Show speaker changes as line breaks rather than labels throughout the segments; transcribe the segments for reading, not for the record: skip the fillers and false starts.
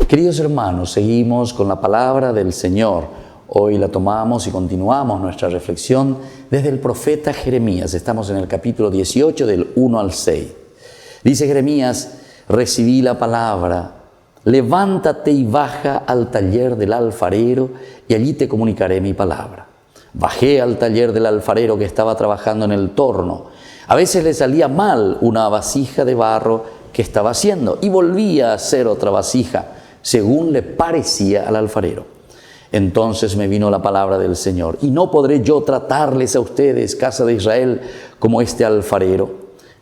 Queridos hermanos, seguimos con la palabra del Señor. Hoy la tomamos y continuamos nuestra reflexión desde el profeta Jeremías. Estamos en el capítulo 18 del 1 al 6. Dice Jeremías: recibí la palabra, levántate y baja al taller del alfarero y allí te comunicaré mi palabra. Bajé al taller del alfarero que estaba trabajando en el torno. A veces le salía mal una vasija de barro que estaba haciendo y volvía a hacer otra vasija, según le parecía al alfarero. Entonces me vino la palabra del Señor: y no podré yo tratarles a ustedes, casa de Israel, como este alfarero.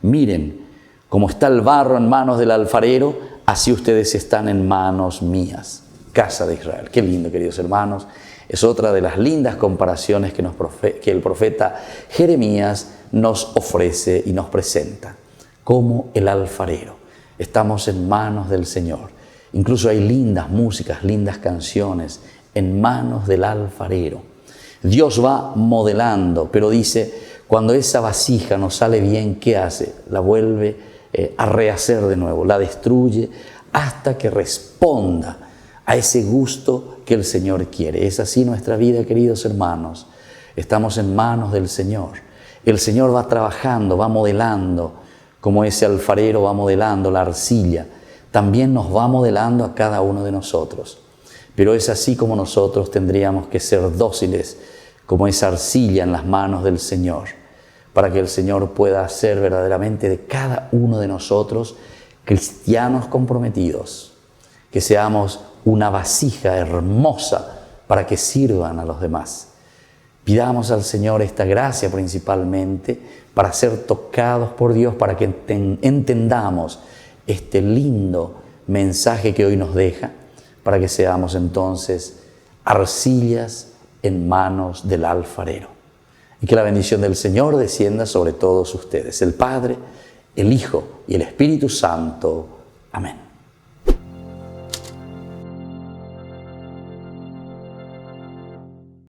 Miren, como está el barro en manos del alfarero, así ustedes están en manos mías, casa de Israel. Qué lindo, queridos hermanos. Es otra de las lindas comparaciones que el profeta Jeremías nos ofrece y nos presenta. Como el alfarero. Estamos en manos del Señor. Incluso hay lindas músicas, lindas canciones en manos del alfarero. Dios va modelando, pero dice, cuando esa vasija no sale bien, ¿qué hace? La vuelve a rehacer de nuevo, la destruye hasta que responda a ese gusto que el Señor quiere. Es así nuestra vida, queridos hermanos. Estamos en manos del Señor. El Señor va trabajando, va modelando, como ese alfarero va modelando la arcilla. También nos va modelando a cada uno de nosotros. Pero es así como nosotros tendríamos que ser dóciles, como esa arcilla en las manos del Señor, para que el Señor pueda hacer verdaderamente de cada uno de nosotros cristianos comprometidos, que seamos una vasija hermosa para que sirvan a los demás. Pidamos al Señor esta gracia principalmente para ser tocados por Dios, para que entendamos este lindo mensaje que hoy nos deja, para que seamos entonces arcillas en manos del alfarero. Y que la bendición del Señor descienda sobre todos ustedes, el Padre, el Hijo y el Espíritu Santo. Amén.